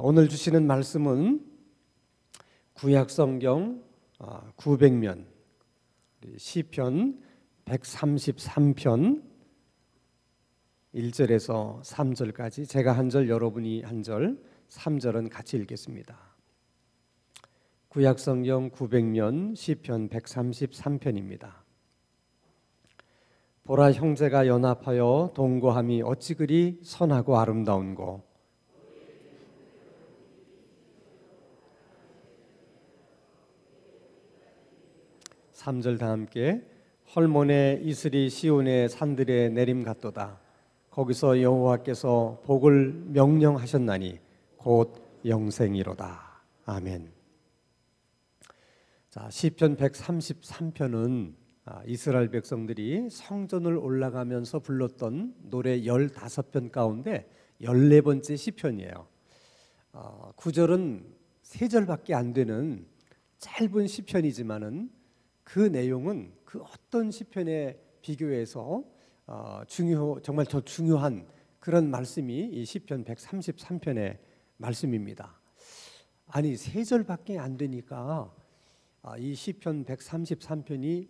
오늘 주시는 말씀은 구약성경 900면 시편 133편 1절에서 3절까지 제가 한 절 여러분이 한 절 3절은 같이 읽겠습니다. 구약성경 900면 시편 133편입니다. 보라, 형제가 연합하여 동거함이 어찌 그리 선하고 아름다운고, 3절 다 함께. 헐몬의 이슬이 시온의 산들에 내림 같도다. 거기서 여호와께서 복을 명령하셨나니 곧 영생이로다. 아멘. 자, 시편 133편은 이스라엘 백성들이 성전을 올라가면서 불렀던 노래 15편 가운데 14번째 시편이에요. 구절은 3절밖에 안 되는 짧은 시편이지만은 그 내용은 그 어떤 시편에 비교해서 정말 더 중요한 그런 말씀이 이 시편 133편의 말씀입니다. 아니 3절밖에 안 되니까 이 시편 133편이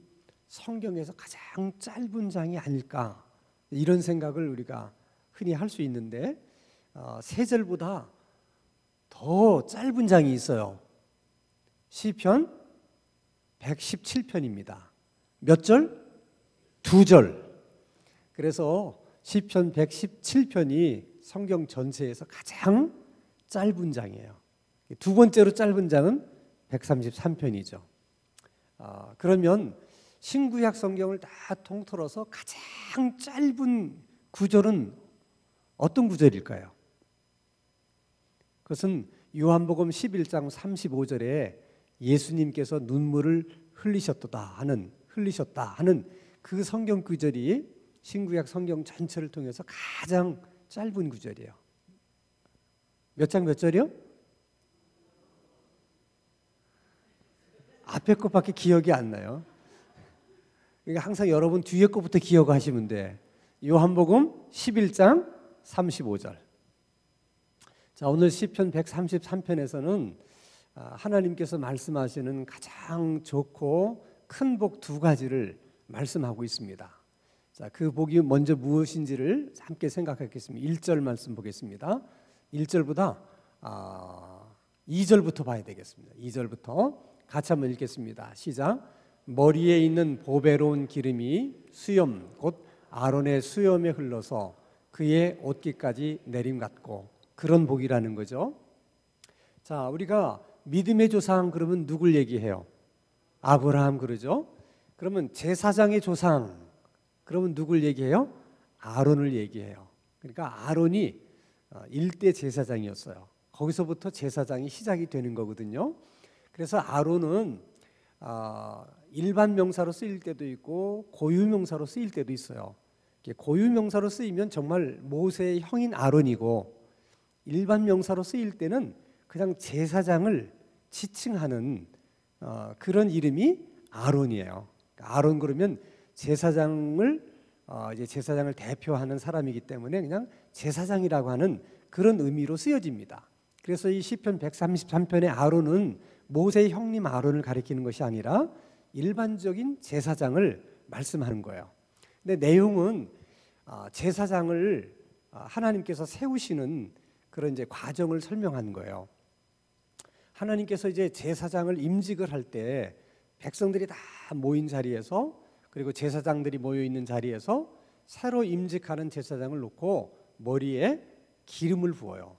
성경에서 가장 짧은 장이 아닐까, 이런 생각을 우리가 흔히 할 수 있는데 3절보다 더 짧은 장이 있어요. 시편 117편입니다. 몇 절? 2절. 그래서 시편 117편이 성경 전체에서 가장 짧은 장이에요. 두 번째로 짧은 장은 133편이죠. 그러면 신구약 성경을 다 통틀어서 가장 짧은 구절은 어떤 구절일까요? 그것은 요한복음 11장 35절에 예수님께서 눈물을 흘리셨다 하는 그 성경 구절이 신구약 성경 전체를 통해서 가장 짧은 구절이에요. 몇 장 몇 절이요? 앞에 것밖에 기억이 안 나요. 그러니까 항상 여러분 뒤에 것부터 기억하시면 돼. 요한복음 11장 35절. 자, 오늘 시편 133편에서는 하나님께서 말씀하시는 가장 좋고 큰 복 2가지를 말씀하고 있습니다. 자, 그 복이 먼저 무엇인지를 함께 생각하겠습니다. 1절 말씀 보겠습니다. 1절보다 2절부터 봐야 되겠습니다. 2절부터 같이 한번 읽겠습니다. 시작. 머리에 있는 보배로운 기름이 수염 곧 아론의 수염에 흘러서 그의 옷깃까지 내림 같고, 그런 복이라는 거죠. 자, 우리가 믿음의 조상 그러면 누굴 얘기해요? 아브라함 그러죠. 그러면 제사장의 조상 그러면 누굴 얘기해요? 아론을 얘기해요. 그러니까 아론이 1대 제사장이었어요. 거기서부터 제사장이 시작이 되는 거거든요. 그래서 아론은 일반 명사로 쓰일 때도 있고 고유 명사로 쓰일 때도 있어요. 고유 명사로 쓰이면 정말 모세의 형인 아론이고, 일반 명사로 쓰일 때는 그냥 제사장을 지칭하는 그런 이름이 아론이에요. 아론 그러면 제사장을 대표하는 사람이기 때문에 그냥 제사장이라고 하는 그런 의미로 쓰여집니다. 그래서 이 시편 133편의 아론은 모세의 형님 아론을 가리키는 것이 아니라 일반적인 제사장을 말씀하는 거예요. 근데 내용은 제사장을 하나님께서 세우시는 그런 이제 과정을 설명하는 거예요. 하나님께서 이제 제사장을 임직을 할 때 백성들이 다 모인 자리에서, 그리고 제사장들이 모여 있는 자리에서 새로 임직하는 제사장을 놓고 머리에 기름을 부어요.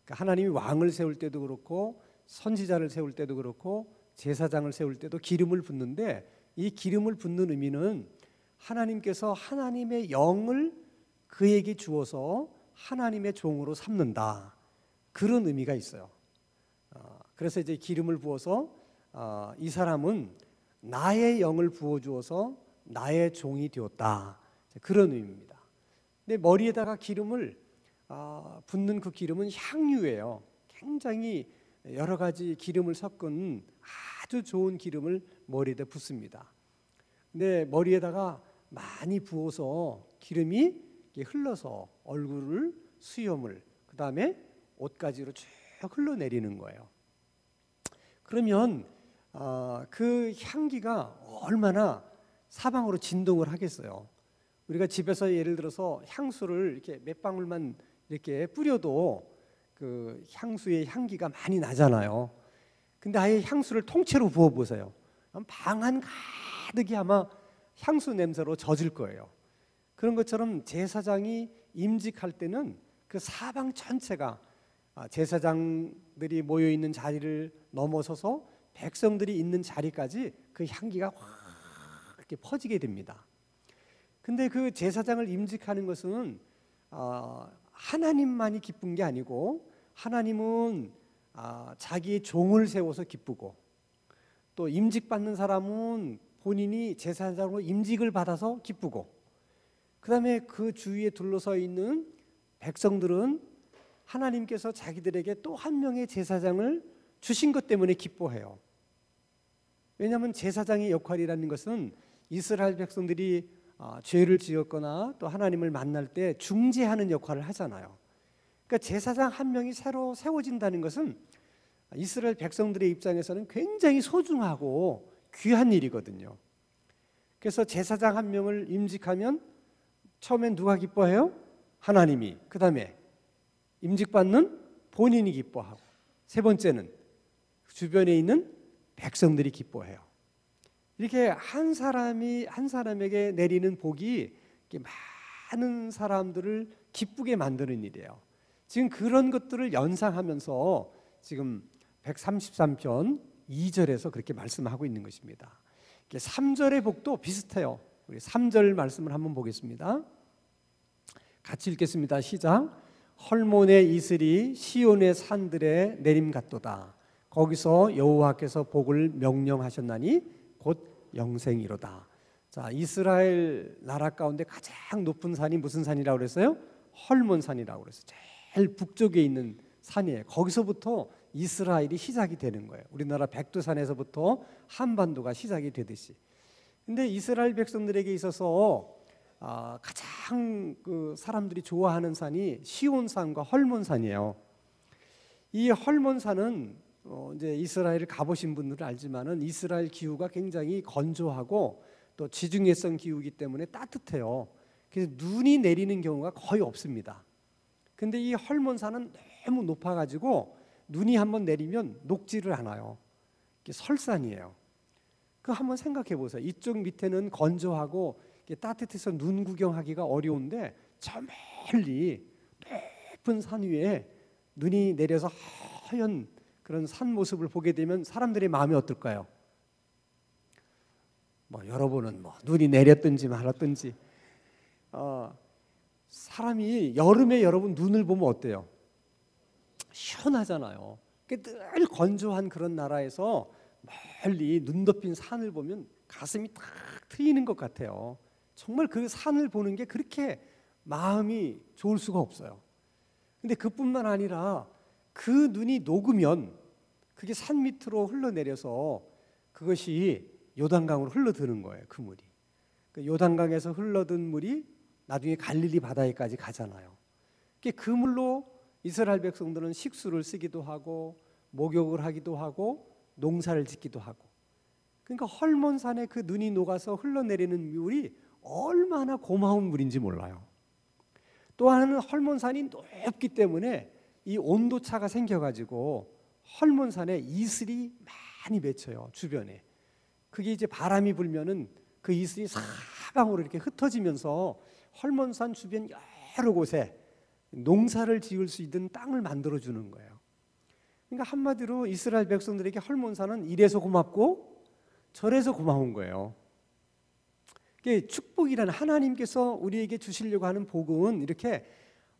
그러니까 하나님이 왕을 세울 때도 그렇고 선지자를 세울 때도 그렇고 제사장을 세울 때도 기름을 붓는데, 이 기름을 붓는 의미는 하나님께서 하나님의 영을 그에게 주어서 하나님의 종으로 삼는다, 그런 의미가 있어요. 그래서 이제 기름을 부어서 이 사람은 나의 영을 부어주어서 나의 종이 되었다, 그런 의미입니다. 근데 머리에다가 기름을 붓는 그 기름은 향유예요. 굉장히 여러 가지 기름을 섞은 아주 좋은 기름을 머리에다 붓습니다. 근데 머리에다가 많이 부어서 기름이 흘러서 얼굴을, 수염을, 그 다음에 옷가지로 쭉 흘러내리는 거예요. 그러면 그 향기가 얼마나 사방으로 진동을 하겠어요. 우리가 집에서 예를 들어서 향수를 이렇게 몇 방울만 이렇게 뿌려도 그 향수의 향기가 많이 나잖아요. 근데 아예 향수를 통째로 부어보세요. 방 안 가득이 아마 향수 냄새로 젖을 거예요. 그런 것처럼 제사장이 임직할 때는 그 사방 전체가 제사장들이 모여 있는 자리를 넘어서서 백성들이 있는 자리까지 그 향기가 확 이렇게 퍼지게 됩니다. 근데 그 제사장을 임직하는 것은 하나님만이 기쁜 게 아니고, 하나님은 자기의 종을 세워서 기쁘고, 또 임직받는 사람은 본인이 제사장으로 임직을 받아서 기쁘고, 그 다음에 그 주위에 둘러서 있는 백성들은 하나님께서 자기들에게 또 한 명의 제사장을 주신 것 때문에 기뻐해요. 왜냐하면 제사장의 역할이라는 것은 이스라엘 백성들이 죄를 지었거나 또 하나님을 만날 때 중재하는 역할을 하잖아요. 그러니까 제사장 한 명이 새로 세워진다는 것은 이스라엘 백성들의 입장에서는 굉장히 소중하고 귀한 일이거든요. 그래서 제사장 한 명을 임직하면 처음엔 누가 기뻐해요? 하나님이. 그 다음에 임직받는 본인이 기뻐하고, 세 번째는 주변에 있는 백성들이 기뻐해요. 이렇게 한 사람에게 내리는 복이 많은 사람들을 기쁘게 만드는 일이에요. 지금 그런 것들을 연상하면서 지금 133편 2절에서 그렇게 말씀하고 있는 것입니다. 3절의 복도 비슷해요. 우리 3절 말씀을 한번 보겠습니다. 같이 읽겠습니다. 시작. 헐몬의 이슬이 시온의 산들에 내림 같도다. 거기서 여호와께서 복을 명령하셨나니 곧 영생이로다. 자, 이스라엘 나라 가운데 가장 높은 산이 무슨 산이라고 그랬어요? 헐몬산이라고 그랬어요. 제일 북쪽에 있는 산이에요. 거기서부터 이스라엘이 시작이 되는 거예요. 우리나라 백두산에서부터 한반도가 시작이 되듯이. 근데 이스라엘 백성들에게 있어서 가장 그 사람들이 좋아하는 산이 시온산과 헐몬산이에요. 이 헐몬산은 이제 이스라엘을 가보신 분들은 알지만은 이스라엘 기후가 굉장히 건조하고 또 지중해성 기후이기 때문에 따뜻해요. 그래서 눈이 내리는 경우가 거의 없습니다. 근데 이 헐몬산은 너무 높아가지고 눈이 한번 내리면 녹지를 않아요. 이게 설산이에요. 그 한번 생각해 보세요. 이쪽 밑에는 건조하고 따뜻해서 눈 구경하기가 어려운데 저 멀리 높은 산 위에 눈이 내려서 하얀 그런 산 모습을 보게 되면 사람들의 마음이 어떨까요? 여러분은 눈이 내렸든지 말았든지 사람이 여름에 여러분 눈을 보면 어때요? 시원하잖아요. 늘 건조한 그런 나라에서 멀리 눈 덮인 산을 보면 가슴이 탁 트이는 것 같아요. 정말 그 산을 보는 게 그렇게 마음이 좋을 수가 없어요. 근데 그뿐만 아니라 그 눈이 녹으면 그게 산 밑으로 흘러내려서 그것이 요단강으로 흘러드는 거예요. 그 물이. 그 요단강에서 흘러든 물이 나중에 갈릴리 바다에까지 가잖아요. 그 물로 이스라엘 백성들은 식수를 쓰기도 하고 목욕을 하기도 하고 농사를 짓기도 하고. 그러니까 헐몬산에 그 눈이 녹아서 흘러내리는 물이 얼마나 고마운 물인지 몰라요. 또 하나는 헐몬산이 높기 때문에 이 온도차가 생겨가지고 헐몬산에 이슬이 많이 맺혀요. 주변에. 그게 이제 바람이 불면은 그 이슬이 사방으로 이렇게 흩어지면서 헐몬산 주변 여러 곳에 농사를 지을 수 있는 땅을 만들어주는 거예요. 그러니까 한마디로 이스라엘 백성들에게 헐몬산은 이래서 고맙고 저래서 고마운 거예요. 축복이라는 하나님께서 우리에게 주시려고 하는 복은 이렇게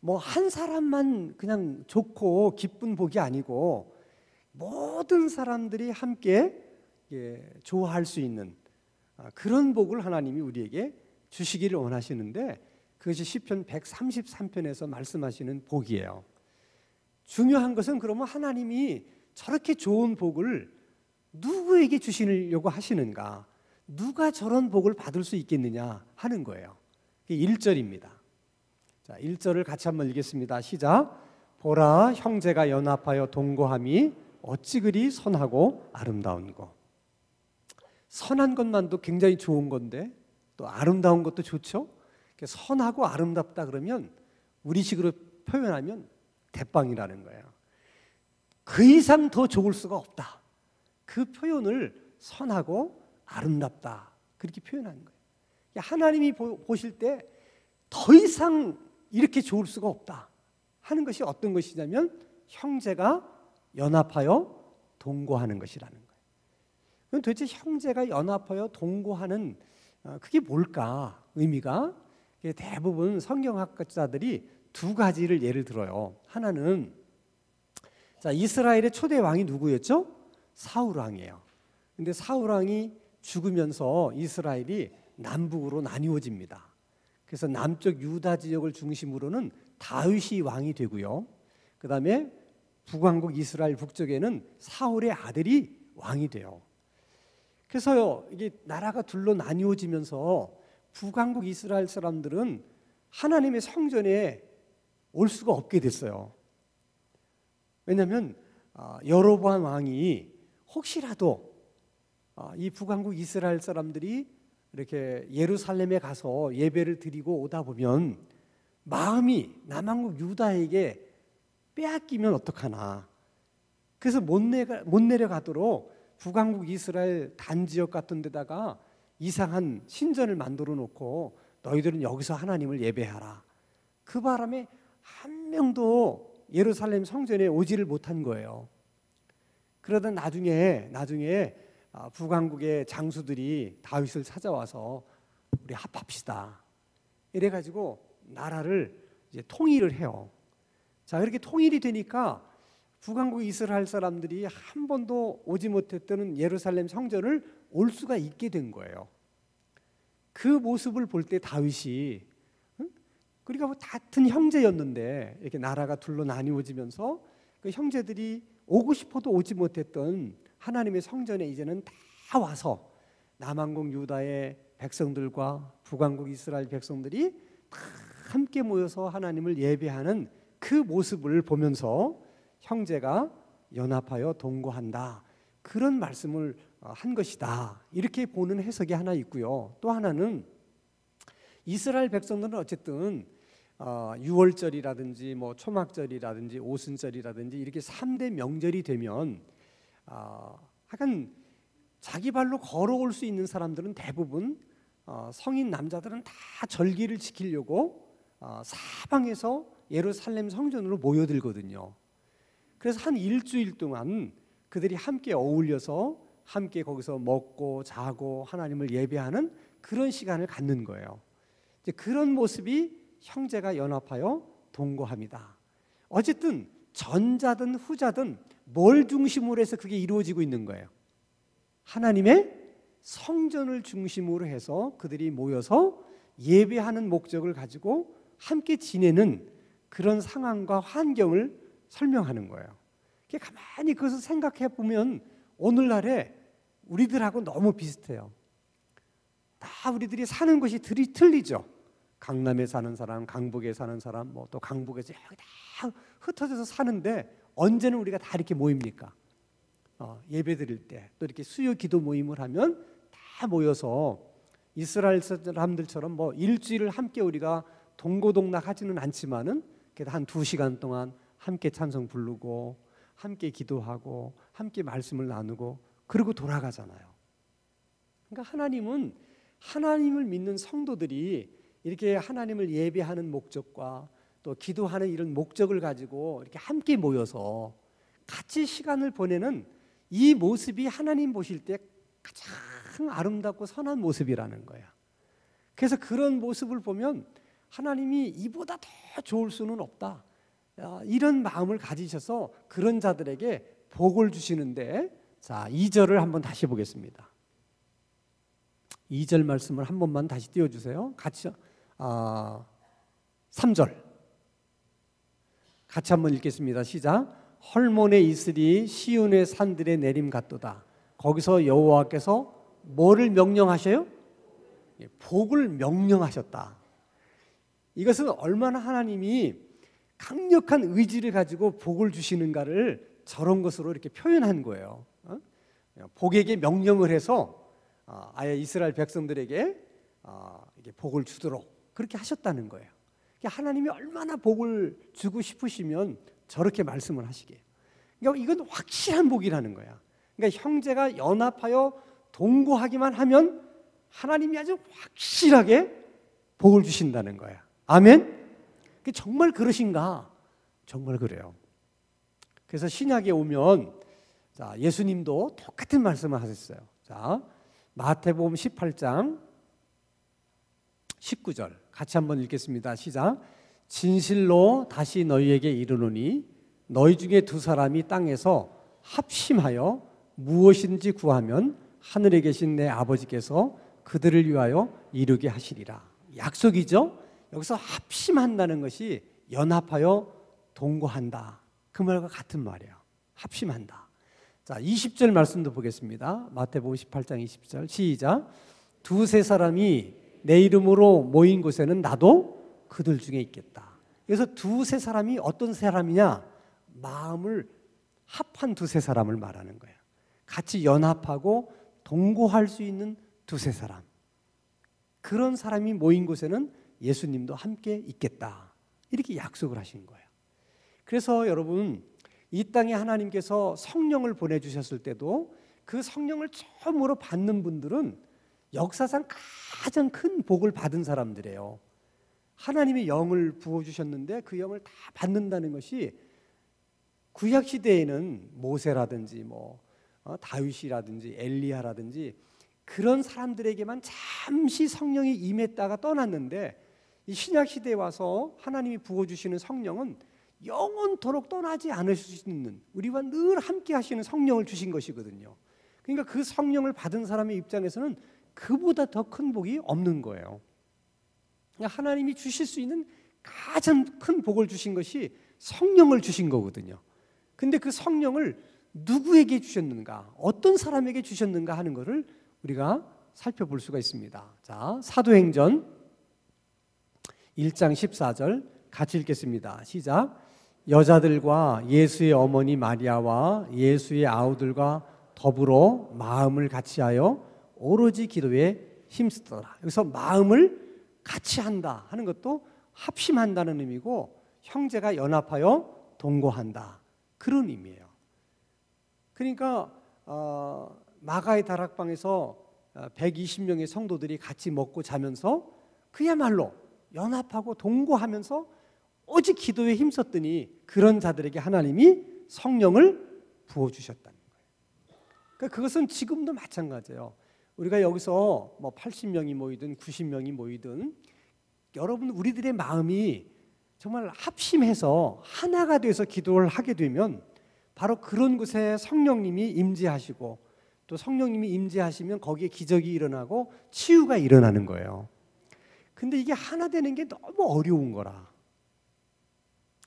한 사람만 그냥 좋고 기쁜 복이 아니고 모든 사람들이 함께 좋아할 수 있는 그런 복을 하나님이 우리에게 주시기를 원하시는데 그것이 시편 133편에서 말씀하시는 복이에요. 중요한 것은 그러면 하나님이 저렇게 좋은 복을 누구에게 주시려고 하시는가? 누가 저런 복을 받을 수 있겠느냐 하는 거예요. 1절입니다. 자, 1절을 같이 한번 읽겠습니다. 시작. 보라, 형제가 연합하여 동거함이 어찌 그리 선하고 아름다운고. 선한 것만도 굉장히 좋은 건데 또 아름다운 것도 좋죠. 선하고 아름답다 그러면 우리식으로 표현하면 대빵이라는 거예요. 그 이상 더 좋을 수가 없다. 그 표현을 선하고 아름답다 그렇게 표현하는 거예요. 하나님이 보실 때 더 이상 이렇게 좋을 수가 없다 하는 것이 어떤 것이냐면 형제가 연합하여 동거하는 것이라는 거예요. 그럼 도대체 형제가 연합하여 동거하는 그게 뭘까? 의미가 대부분 성경학자들이 두 가지를 예를 들어요. 하나는 자, 이스라엘의 초대 왕이 누구였죠? 사울 왕이에요. 근데 사울 왕이 죽으면서 이스라엘이 남북으로 나뉘어집니다. 그래서 남쪽 유다 지역을 중심으로는 다윗이 왕이 되고요. 그다음에 북왕국 이스라엘 북쪽에는 사울의 아들이 왕이 돼요. 그래서 이게 나라가 둘로 나뉘어지면서 북왕국 이스라엘 사람들은 하나님의 성전에 올 수가 없게 됐어요. 왜냐하면 여로보암 왕이 혹시라도 이 북왕국 이스라엘 사람들이 이렇게 예루살렘에 가서 예배를 드리고 오다 보면 마음이 남왕국 유다에게 빼앗기면 어떡하나. 그래서 못 내려가도록 북왕국 이스라엘 단지역 같은 데다가 이상한 신전을 만들어 놓고 너희들은 여기서 하나님을 예배하라. 그 바람에 한 명도 예루살렘 성전에 오지를 못한 거예요. 그러다 나중에 북왕국의 장수들이 다윗을 찾아와서 우리 합합시다. 이래가지고 나라를 이제 통일을 해요. 자, 그렇게 통일이 되니까 북왕국 이스라엘 사람들이 한 번도 오지 못했던 예루살렘 성전을 올 수가 있게 된 거예요. 그 모습을 볼 때 다윗이 그러니까 뭐 같은 형제였는데 이렇게 나라가 둘로 나뉘어지면서 그 형제들이 오고 싶어도 오지 못했던 하나님의 성전에 이제는 다 와서 남왕국 유다의 백성들과 북왕국 이스라엘 백성들이 다 함께 모여서 하나님을 예배하는 그 모습을 보면서 형제가 연합하여 동거한다. 그런 말씀을 한 것이다. 이렇게 보는 해석이 하나 있고요. 또 하나는 이스라엘 백성들은 어쨌든 유월절이라든지 뭐 초막절이라든지 오순절이라든지 이렇게 3대 명절이 되면 약간 자기 발로 걸어올 수 있는 사람들은 대부분 성인 남자들은 다 절기를 지키려고 사방에서 예루살렘 성전으로 모여들거든요. 그래서 한 일주일 동안 그들이 함께 어울려서 함께 거기서 먹고 자고 하나님을 예배하는 그런 시간을 갖는 거예요. 이제 그런 모습이 형제가 연합하여 동거합니다. 어쨌든 전자든 후자든 뭘 중심으로 해서 그게 이루어지고 있는 거예요. 하나님의 성전을 중심으로 해서 그들이 모여서 예배하는 목적을 가지고 함께 지내는 그런 상황과 환경을 설명하는 거예요. 가만히 그것을 생각해 보면 오늘날에 우리들하고 너무 비슷해요. 다 우리들이 사는 것이 틀리죠. 강남에 사는 사람, 강북에 사는 사람, 뭐 또 강북에서 여기 다 흩어져서 사는데 언제는 우리가 다 이렇게 모입니까? 예배 드릴 때 또 이렇게 수요 기도 모임을 하면 다 모여서 이스라엘 사람들처럼 뭐 일주일을 함께 우리가 동고동락하지는 않지만은 그래도 한 2시간 동안 함께 찬송 부르고 함께 기도하고 함께 말씀을 나누고 그러고 돌아가잖아요. 그러니까 하나님은 하나님을 믿는 성도들이 이렇게 하나님을 예배하는 목적과 또 기도하는 이런 목적을 가지고 이렇게 함께 모여서 같이 시간을 보내는 이 모습이 하나님 보실 때 가장 아름답고 선한 모습이라는 거야. 그래서 그런 모습을 보면 하나님이 이보다 더 좋을 수는 없다. 이런 마음을 가지셔서 그런 자들에게 복을 주시는데, 자, 2절을 한번 다시 보겠습니다. 2절 말씀을 한 번만 다시 띄워주세요. 같이 3절 같이 한번 읽겠습니다. 시작. 헐몬에 있으리 시온의 산들에 내림 같도다. 거기서 여호와께서 뭐를 명령하셔요? 복을 명령하셨다. 이것은 얼마나 하나님이 강력한 의지를 가지고 복을 주시는가를 저런 것으로 이렇게 표현한 거예요. 복에게 명령을 해서 아예 이스라엘 백성들에게 이게 복을 주도록 그렇게 하셨다는 거예요. 하나님이 얼마나 복을 주고 싶으시면 저렇게 말씀을 하시게요. 그러니까 이건 확실한 복이라는 거야. 그러니까 형제가 연합하여 동거하기만 하면 하나님이 아주 확실하게 복을 주신다는 거야. 아멘? 정말 그러신가? 정말 그래요. 그래서 신약에 오면 자, 예수님도 똑같은 말씀을 하셨어요. 자, 마태복음 18장 19절 같이 한번 읽겠습니다. 시작. 진실로 다시 너희에게 이르노니 너희 중에 두 사람이 땅에서 합심하여 무엇인지 구하면 하늘에 계신 내 아버지께서 그들을 위하여 이루게 하시리라. 약속이죠? 여기서 합심한다는 것이 연합하여 동거한다. 그 말과 같은 말이에요. 합심한다. 자, 20절 말씀도 보겠습니다. 마태복음 18장 20절 시작. 두세 사람이 내 이름으로 모인 곳에는 나도 그들 중에 있겠다. 그래서 두세 사람이 어떤 사람이냐? 마음을 합한 두세 사람을 말하는 거예요. 같이 연합하고 동거할 수 있는 두세 사람. 그런 사람이 모인 곳에는 예수님도 함께 있겠다. 이렇게 약속을 하신 거예요. 그래서 여러분 이 땅에 하나님께서 성령을 보내주셨을 때도 그 성령을 처음으로 받는 분들은 역사상 가장 큰 복을 받은 사람들이에요. 하나님의 영을 부어주셨는데 그 영을 다 받는다는 것이 구약시대에는 모세라든지 다윗이라든지 엘리야라든지 그런 사람들에게만 잠시 성령이 임했다가 떠났는데 이 신약시대에 와서 하나님이 부어주시는 성령은 영원토록 떠나지 않으실 수 있는 우리와 늘 함께 하시는 성령을 주신 것이거든요. 그러니까 그 성령을 받은 사람의 입장에서는 그보다 더 큰 복이 없는 거예요. 하나님이 주실 수 있는 가장 큰 복을 주신 것이 성령을 주신 거거든요. 근데 그 성령을 누구에게 주셨는가, 어떤 사람에게 주셨는가 하는 것을 우리가 살펴볼 수가 있습니다. 자, 사도행전 1장 14절 같이 읽겠습니다. 시작. 여자들과 예수의 어머니 마리아와 예수의 아우들과 더불어 마음을 같이하여 오로지 기도에 힘쓰더라. 여기서 마음을 같이 한다 하는 것도 합심한다는 의미고 형제가 연합하여 동거한다 그런 의미예요. 그러니까 마가의 다락방에서 120명의 성도들이 같이 먹고 자면서 그야말로 연합하고 동거하면서 오직 기도에 힘썼더니 그런 자들에게 하나님이 성령을 부어주셨다는 거예요. 그러니까 그것은 지금도 마찬가지예요. 우리가 여기서 80명이 모이든 90명이 모이든 여러분 우리들의 마음이 정말 합심해서 하나가 돼서 기도를 하게 되면 바로 그런 곳에 성령님이 임재하시고 또 성령님이 임재하시면 거기에 기적이 일어나고 치유가 일어나는 거예요. 근데 이게 하나 되는 게 너무 어려운 거라.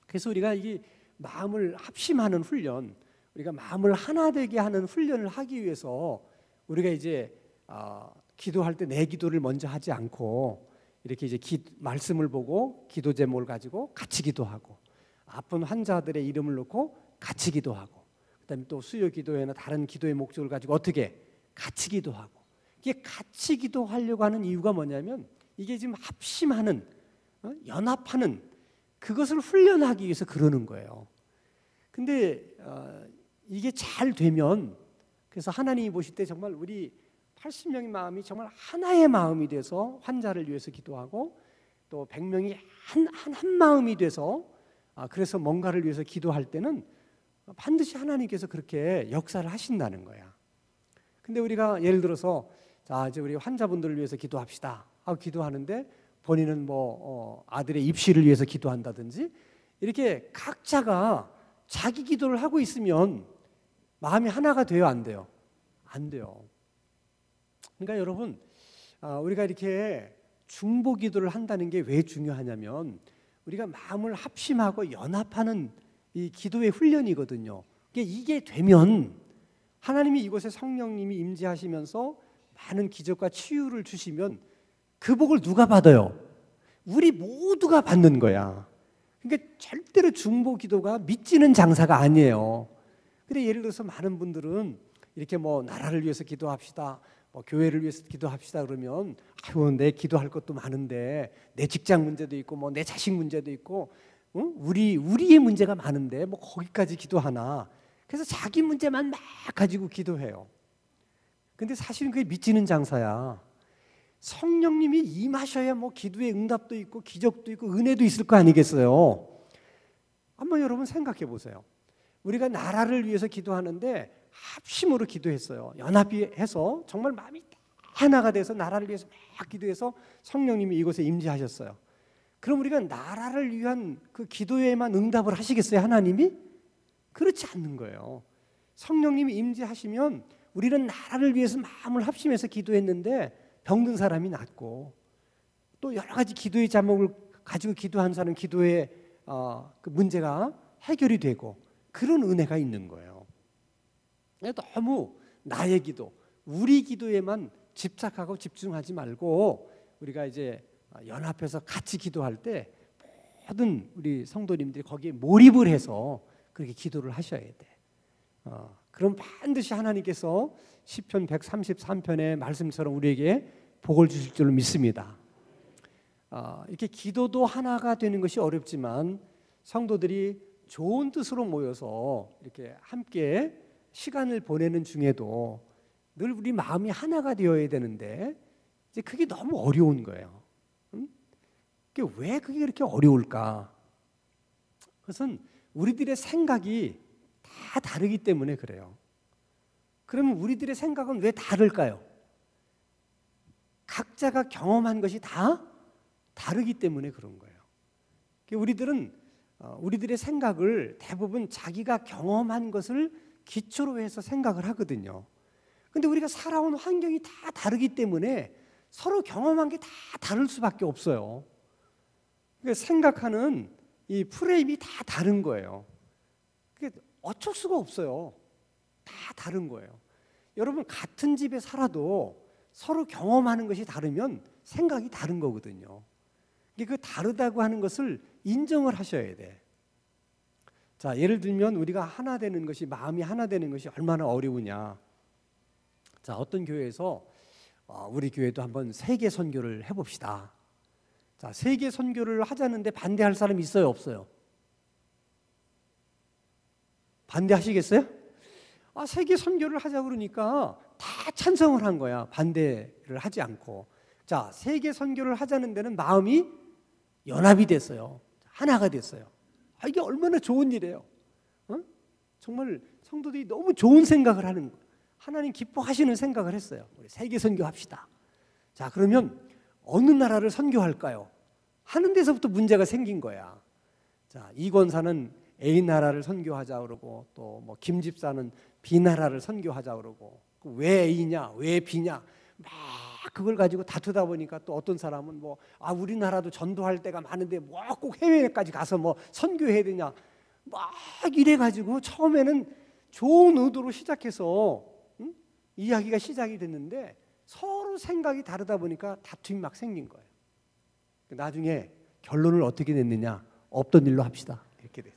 그래서 우리가 이게 마음을 합심하는 훈련, 우리가 마음을 하나 되게 하는 훈련을 하기 위해서 우리가 이제 기도할 때 내 기도를 먼저 하지 않고 이렇게 이제 말씀을 보고 기도 제목을 가지고 같이 기도하고 아픈 환자들의 이름을 놓고 같이 기도하고 그다음에 또 수요 기도회나 다른 기도의 목적을 가지고 어떻게 같이 기도하고 이게 같이 기도하려고 하는 이유가 뭐냐면 이게 지금 합심하는 연합하는 그것을 훈련하기 위해서 그러는 거예요. 근데 이게 잘 되면 그래서 하나님이 보실 때 정말 우리 80명의 마음이 정말 하나의 마음이 돼서 환자를 위해서 기도하고 또 100명이 한 마음이 돼서 그래서 뭔가를 위해서 기도할 때는 반드시 하나님께서 그렇게 역사를 하신다는 거야. 근데 우리가 예를 들어서 자 이제 우리 환자분들을 위해서 기도합시다 하고 기도하는데 본인은 아들의 입시를 위해서 기도한다든지 이렇게 각자가 자기 기도를 하고 있으면 마음이 하나가 돼요, 안 돼요? 안 돼요. 그러니까 여러분 우리가 이렇게 중보 기도를 한다는 게 왜 중요하냐면 우리가 마음을 합심하고 연합하는 이 기도의 훈련이거든요. 이게 되면 하나님이 이곳에 성령님이 임재하시면서 많은 기적과 치유를 주시면 그 복을 누가 받아요? 우리 모두가 받는 거야. 그러니까 절대로 중보 기도가 믿지는 장사가 아니에요. 근데 예를 들어서 많은 분들은 이렇게 뭐 나라를 위해서 기도합시다, 뭐 교회를 위해서 기도합시다 그러면 아유 내 기도할 것도 많은데 내 직장 문제도 있고 뭐 내 자식 문제도 있고 우리의 문제가 많은데 뭐 거기까지 기도하나. 그래서 자기 문제만 막 가지고 기도해요. 근데 사실은 그게 믿지는 장사야. 성령님이 임하셔야 뭐 기도의 응답도 있고 기적도 있고 은혜도 있을 거 아니겠어요. 한번 여러분 생각해 보세요. 우리가 나라를 위해서 기도하는데 합심으로 기도했어요. 연합해서 정말 마음이 하나가 돼서 나라를 위해서 막 기도해서 성령님이 이곳에 임재하셨어요. 그럼 우리가 나라를 위한 그 기도에만 응답을 하시겠어요, 하나님이? 그렇지 않는 거예요. 성령님이 임재하시면 우리는 나라를 위해서 마음을 합심해서 기도했는데 병든 사람이 낫고 또 여러 가지 기도의 제목을 가지고 기도한 사람 기도의 그 문제가 해결이 되고 그런 은혜가 있는 거예요. 너무 나의 기도, 우리 기도에만 집착하고 집중하지 말고 우리가 이제 연합해서 같이 기도할 때 모든 우리 성도님들이 거기에 몰입을 해서 그렇게 기도를 하셔야 돼. 그럼 반드시 하나님께서 시편 133편의 말씀처럼 우리에게 복을 주실 줄로 믿습니다. 이렇게 기도도 하나가 되는 것이 어렵지만 성도들이 좋은 뜻으로 모여서 이렇게 함께 시간을 보내는 중에도 늘 우리 마음이 하나가 되어야 되는데 이제 그게 너무 어려운 거예요. 왜 그게 그렇게 어려울까? 그것은 우리들의 생각이 다 다르기 때문에 그래요. 그러면 우리들의 생각은 왜 다를까요? 각자가 경험한 것이 다 다르기 때문에 그런 거예요. 우리들은 우리들의 생각을 대부분 자기가 경험한 것을 기초로 해서 생각을 하거든요. 근데 우리가 살아온 환경이 다 다르기 때문에 서로 경험한 게 다 다를 수밖에 없어요. 그러니까 생각하는 이 프레임이 다 다른 거예요. 어쩔 수가 없어요. 다 다른 거예요. 여러분 같은 집에 살아도 서로 경험하는 것이 다르면 생각이 다른 거거든요. 그 다르다고 하는 것을 인정을 하셔야 돼. 자, 예를 들면 우리가 하나 되는 것이 마음이 하나 되는 것이 얼마나 어려우냐. 자, 어떤 교회에서 우리 교회도 한번 세계 선교를 해봅시다. 자, 세계 선교를 하자는데 반대할 사람이 있어요, 없어요? 반대하시겠어요? 세계 선교를 하자 그러니까 다 찬성을 한 거야. 반대를 하지 않고. 자, 세계 선교를 하자는 데는 마음이 연합이 됐어요. 하나가 됐어요. 이게 얼마나 좋은 일이에요. 정말 성도들이 너무 좋은 생각을 하는 거예요. 하나님 기뻐하시는 생각을 했어요. 우리 세계 선교합시다. 자, 그러면 어느 나라를 선교할까요? 하는 데서부터 문제가 생긴 거야. 자, 이 권사는 A 나라를 선교하자 그러고 또 뭐 김 집사는 B 나라를 선교하자 그러고 왜 A냐, 왜 B냐 막 그걸 가지고 다투다 보니까 또 어떤 사람은 뭐 우리나라도 전도할 때가 많은데 뭐 꼭 해외까지 가서 뭐 선교해야 되냐 막 이래 가지고 처음에는 좋은 의도로 시작해서 이야기가 시작이 됐는데 서로 생각이 다르다 보니까 다툼이 막 생긴 거예요. 나중에 결론을 어떻게 냈느냐? 없던 일로 합시다. 이렇게 돼요.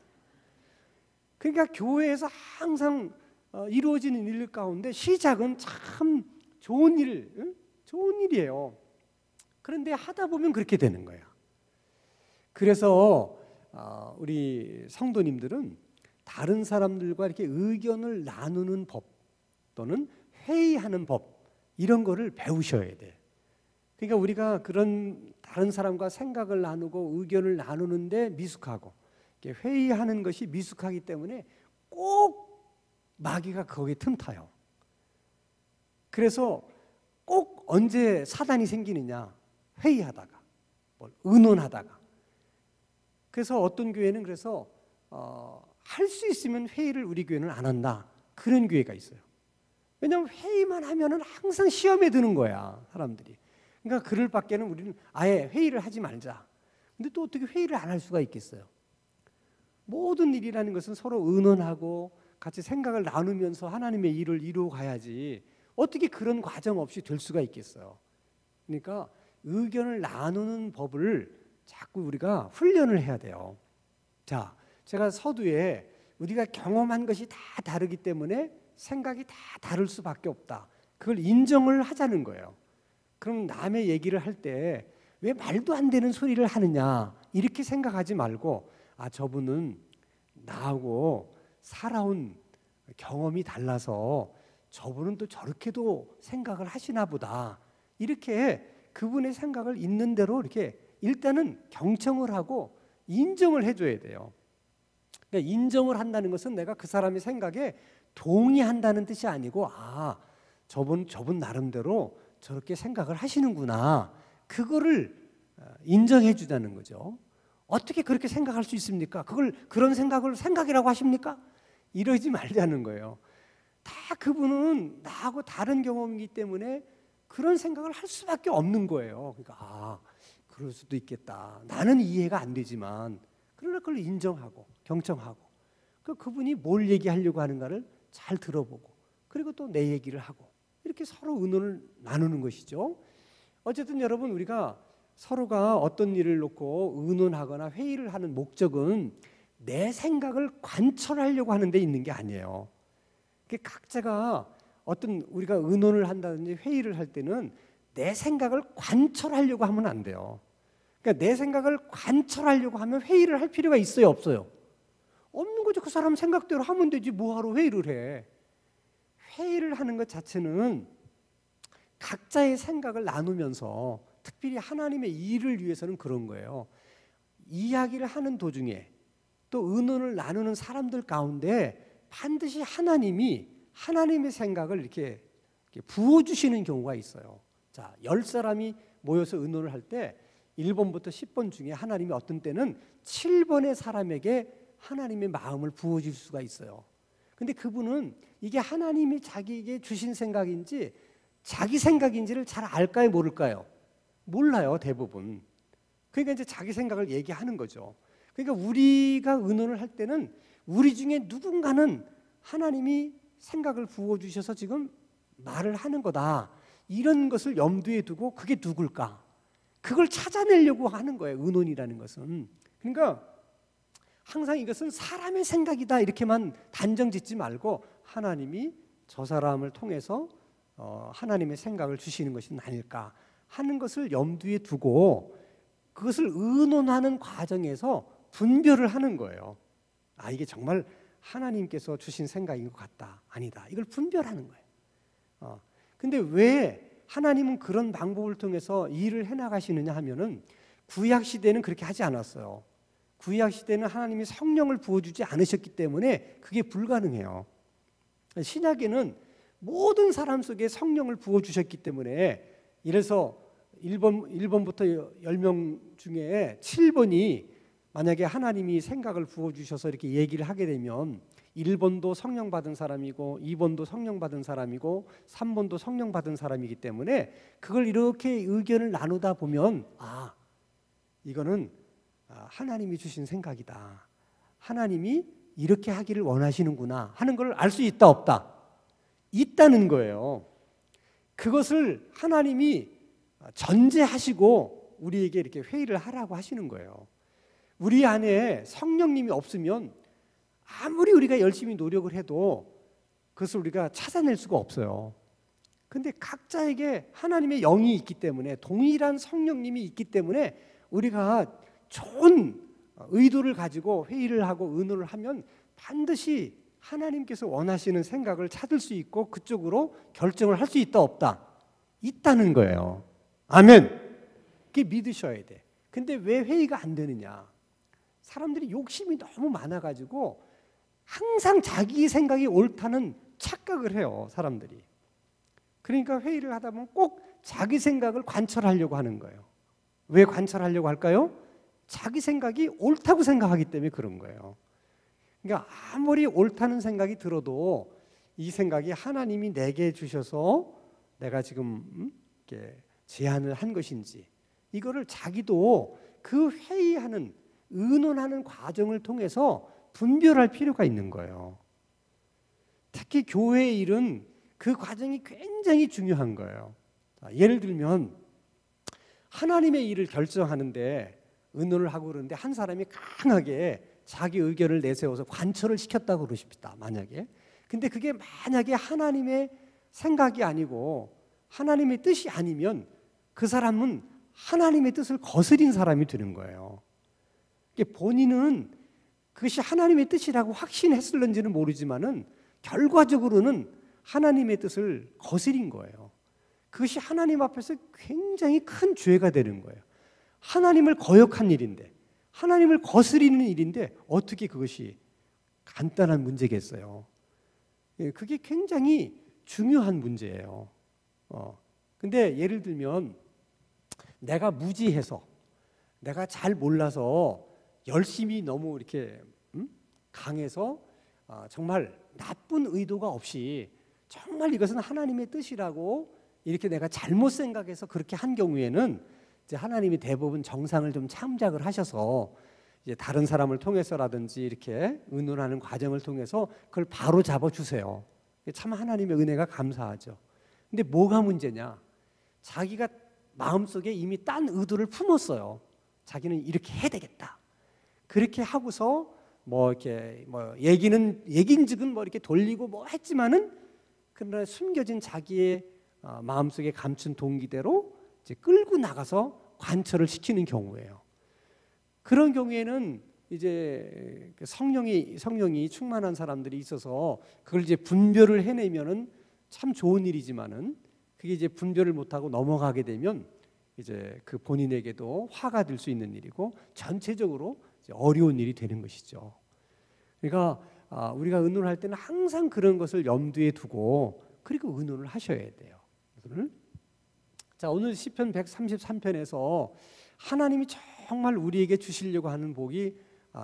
그러니까 교회에서 항상 이루어지는 일 가운데 시작은 참 좋은 일이에요. 그런데 하다 보면 그렇게 되는 거예요. 그래서 우리 성도님들은 다른 사람들과 이렇게 의견을 나누는 법 또는 회의하는 법 이런 거를 배우셔야 돼. 그러니까 우리가 그런 다른 사람과 생각을 나누고 의견을 나누는데 미숙하고 회의하는 것이 미숙하기 때문에 꼭 마귀가 거기에 틈타요. 그래서 꼭 언제 사단이 생기느냐? 회의하다가, 의논하다가. 그래서 어떤 교회는 그래서 할 수 있으면 회의를 우리 교회는 안 한다. 그런 교회가 있어요. 왜냐하면 회의만 하면은 항상 시험에 드는 거야, 사람들이. 그러니까 그럴 밖에는 우리는 아예 회의를 하지 말자. 근데 또 어떻게 회의를 안 할 수가 있겠어요? 모든 일이라는 것은 서로 의논하고 같이 생각을 나누면서 하나님의 일을 이루어 가야지 어떻게 그런 과정 없이 될 수가 있겠어요. 그러니까 의견을 나누는 법을 자꾸 우리가 훈련을 해야 돼요. 자, 제가 서두에 우리가 경험한 것이 다 다르기 때문에 생각이 다 다를 수밖에 없다. 그걸 인정을 하자는 거예요. 그럼 남의 얘기를 할 때 왜 말도 안 되는 소리를 하느냐 이렇게 생각하지 말고, 아, 저분은 나하고 살아온 경험이 달라서 저분은 또 저렇게도 생각을 하시나 보다, 이렇게 그분의 생각을 있는 대로 이렇게 일단은 경청을 하고 인정을 해줘야 돼요. 그러니까 인정을 한다는 것은 내가 그 사람의 생각에 동의한다는 뜻이 아니고, 아, 저분 나름대로 저렇게 생각을 하시는구나, 그거를 인정해 주자는 거죠. 어떻게 그렇게 생각할 수 있습니까? 그런 생각을 생각이라고 하십니까? 이러지 말자는 거예요. 다 그분은 나하고 다른 경험이기 때문에 그런 생각을 할 수밖에 없는 거예요. 그러니까 아, 그럴 수도 있겠다. 나는 이해가 안 되지만 그러나 그걸 인정하고 경청하고 그분이 뭘 얘기하려고 하는가를 잘 들어보고 그리고 또 내 얘기를 하고 이렇게 서로 의논을 나누는 것이죠. 어쨌든 여러분, 우리가 서로가 어떤 일을 놓고 의논하거나 회의를 하는 목적은 내 생각을 관철하려고 하는 데 있는 게 아니에요. 각자가 어떤 우리가 의논을 한다든지 회의를 할 때는 내 생각을 관철하려고 하면 안 돼요. 그러니까 내 생각을 관철하려고 하면 회의를 할 필요가 있어요, 없어요? 없는 거죠. 그 사람 생각대로 하면 되지 뭐하러 회의를 해. 회의를 하는 것 자체는 각자의 생각을 나누면서, 특별히 하나님의 일을 위해서는 그런 거예요. 이야기를 하는 도중에 또 의논을 나누는 사람들 가운데 반드시 하나님의 생각을 이렇게 부어주시는 경우가 있어요. 자, 10사람이 모여서 의논을 할 때 1번부터 10번 중에 하나님이 어떤 때는 7번의 사람에게 하나님의 마음을 부어줄 수가 있어요. 근데 그분은 이게 하나님이 자기에게 주신 생각인지 자기 생각인지를 잘 알까요, 모를까요? 몰라요, 대부분. 그러니까 이제 자기 생각을 얘기하는 거죠. 그러니까 우리가 의논을 할 때는 우리 중에 누군가는 하나님이 생각을 부어주셔서 지금 말을 하는 거다, 이런 것을 염두에 두고 그게 누굴까? 그걸 찾아내려고 하는 거예요, 의논이라는 것은. 그러니까 항상 이것은 사람의 생각이다 이렇게만 단정 짓지 말고 하나님이 저 사람을 통해서 하나님의 생각을 주시는 것이 아닐까 하는 것을 염두에 두고 그것을 의논하는 과정에서 분별을 하는 거예요. 아, 이게 정말 하나님께서 주신 생각인 것 같다, 아니다, 이걸 분별하는 거예요. 근데 왜 하나님은 그런 방법을 통해서 일을 해나가시느냐 하면은 구약 시대는 그렇게 하지 않았어요. 구약 시대는 하나님이 성령을 부어주지 않으셨기 때문에 그게 불가능해요. 신약에는 모든 사람 속에 성령을 부어주셨기 때문에, 이래서 1번부터 10명 중에 7번이 만약에 하나님이 생각을 부어주셔서 이렇게 얘기를 하게 되면 1번도 성령 받은 사람이고 2번도 성령 받은 사람이고 3번도 성령 받은 사람이기 때문에 그걸 이렇게 의견을 나누다 보면, 아, 이거는 하나님이 주신 생각이다, 하나님이 이렇게 하기를 원하시는구나 하는 걸 알 수 있다, 없다? 있다는 거예요. 그것을 하나님이 전제하시고 우리에게 이렇게 회의를 하라고 하시는 거예요. 우리 안에 성령님이 없으면 아무리 우리가 열심히 노력을 해도 그것을 우리가 찾아낼 수가 없어요. 근데 각자에게 하나님의 영이 있기 때문에, 동일한 성령님이 있기 때문에 우리가 좋은 의도를 가지고 회의를 하고 의논을 하면 반드시 하나님께서 원하시는 생각을 찾을 수 있고 그쪽으로 결정을 할 수 있다, 없다? 있다는 거예요. 아멘. 그게 믿으셔야 돼. 근데 왜 회의가 안 되느냐? 사람들이 욕심이 너무 많아가지고 항상 자기 생각이 옳다는 착각을 해요, 사람들이. 그러니까 회의를 하다 보면 꼭 자기 생각을 관철하려고 하는 거예요. 왜 관철하려고 할까요? 자기 생각이 옳다고 생각하기 때문에 그런 거예요. 그러니까 아무리 옳다는 생각이 들어도 이 생각이 하나님이 내게 주셔서 내가 지금 이렇게 제안을 한 것인지, 이거를 자기도 그 회의하는, 의논하는 과정을 통해서 분별할 필요가 있는 거예요. 특히 교회의 일은 그 과정이 굉장히 중요한 거예요. 예를 들면 하나님의 일을 결정하는데 의논을 하고 그러는데 한 사람이 강하게 자기 의견을 내세워서 관철을 시켰다고 그러십니다. 만약에. 근데 그게 만약에 하나님의 생각이 아니고 하나님의 뜻이 아니면 그 사람은 하나님의 뜻을 거스린 사람이 되는 거예요. 본인은 그것이 하나님의 뜻이라고 확신했을런지는 모르지만은 결과적으로는 하나님의 뜻을 거스린 거예요. 그것이 하나님 앞에서 굉장히 큰 죄가 되는 거예요. 하나님을 거역한 일인데, 하나님을 거스리는 일인데 어떻게 그것이 간단한 문제겠어요? 그게 굉장히 중요한 문제예요. 근데 예를 들면 내가 무지해서, 내가 잘 몰라서 열심히 너무 이렇게 강해서 정말 나쁜 의도가 없이 정말 이것은 하나님의 뜻이라고 이렇게 내가 잘못 생각해서 그렇게 한 경우에는 이제 하나님이 대부분 정상을 좀 참작을 하셔서 이제 다른 사람을 통해서라든지 이렇게 의논하는 과정을 통해서 그걸 바로 잡아 주세요. 참 하나님의 은혜가 감사하죠. 근데 뭐가 문제냐? 자기가 마음속에 이미 딴 의도를 품었어요. 자기는 이렇게 해야 되겠다. 그렇게 하고서 이렇게 얘긴즉은 이렇게 돌리고 했지만은 그러나 숨겨진 자기의 마음속에 감춘 동기대로 이제 끌고 나가서 관철을 시키는 경우예요. 그런 경우에는 이제 성령이 충만한 사람들이 있어서 그걸 이제 분별을 해내면은 참 좋은 일이지만은 그게 이제 분별을 못하고 넘어가게 되면 이제 그 본인에게도 화가 될 수 있는 일이고 전체적으로 이제 어려운 일이 되는 것이죠. 그러니까 우리가 의논할 때는 항상 그런 것을 염두에 두고 그리고 의논을 하셔야 돼요. 자, 오늘 시편 133편에서 하나님이 정말 우리에게 주시려고 하는 복이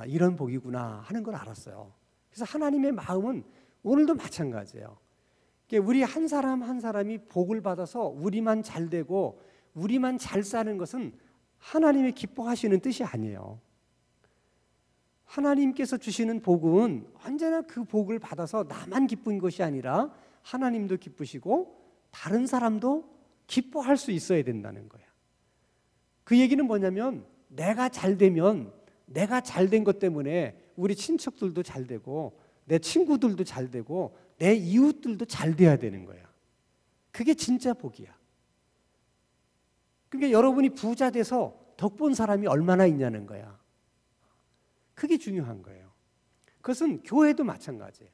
이런 복이구나 하는 걸 알았어요. 그래서 하나님의 마음은 오늘도 마찬가지예요. 우리 한 사람 한 사람이 복을 받아서 우리만 잘 되고 우리만 잘 사는 것은 하나님이 기뻐하시는 뜻이 아니에요. 하나님께서 주시는 복은 언제나 그 복을 받아서 나만 기쁜 것이 아니라 하나님도 기쁘시고 다른 사람도 기뻐할 수 있어야 된다는 거예요. 그 얘기는 뭐냐면 내가 잘 되면 내가 잘 된 것 때문에 우리 친척들도 잘 되고 내 친구들도 잘 되고 내 이웃들도 잘 돼야 되는 거야. 그게 진짜 복이야. 그러니까 여러분이 부자 돼서 덕본 사람이 얼마나 있냐는 거야. 그게 중요한 거예요. 그것은 교회도 마찬가지예요.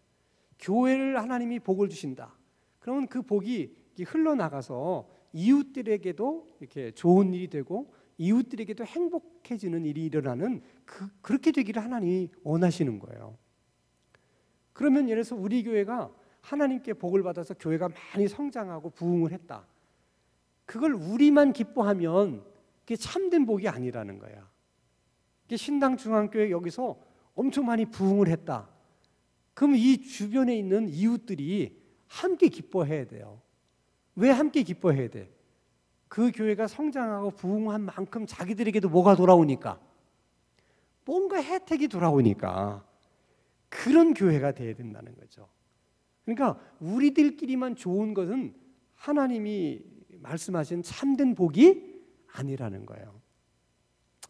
교회를 하나님이 복을 주신다. 그러면 그 복이 흘러나가서 이웃들에게도 이렇게 좋은 일이 되고 이웃들에게도 행복해지는 일이 일어나는 그렇게 되기를 하나님이 원하시는 거예요. 그러면 예를 들어서 우리 교회가 하나님께 복을 받아서 교회가 많이 성장하고 부흥을 했다. 그걸 우리만 기뻐하면 그게 참된 복이 아니라는 거야. 신당 중앙교회 여기서 엄청 많이 부흥을 했다. 그럼 이 주변에 있는 이웃들이 함께 기뻐해야 돼요. 왜 함께 기뻐해야 돼? 그 교회가 성장하고 부흥한 만큼 자기들에게도 뭐가 돌아오니까? 뭔가 혜택이 돌아오니까 그런 교회가 돼야 된다는 거죠. 그러니까 우리들끼리만 좋은 것은 하나님이 말씀하신 참된 복이 아니라는 거예요.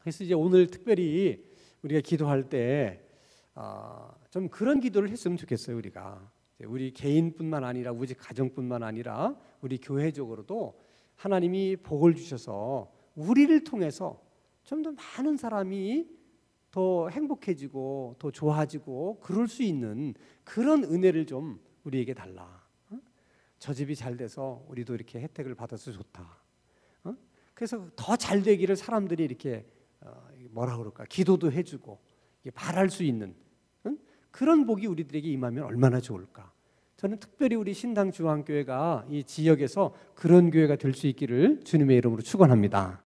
그래서 이제 오늘 특별히 우리가 기도할 때 좀 그런 기도를 했으면 좋겠어요. 우리 개인뿐만 아니라 우리 가정뿐만 아니라 우리 교회적으로도 하나님이 복을 주셔서 우리를 통해서 좀 더 많은 사람이 더 행복해지고 더 좋아지고 그럴 수 있는 그런 은혜를 좀 우리에게 달라. 저 집이 잘 돼서 우리도 이렇게 혜택을 받아서 좋다. 그래서 더 잘 되기를 사람들이 이렇게 기도도 해주고 바랄 수 있는 그런 복이 우리들에게 임하면 얼마나 좋을까. 저는 특별히 우리 신당 중앙교회가 이 지역에서 그런 교회가 될 수 있기를 주님의 이름으로 축원합니다.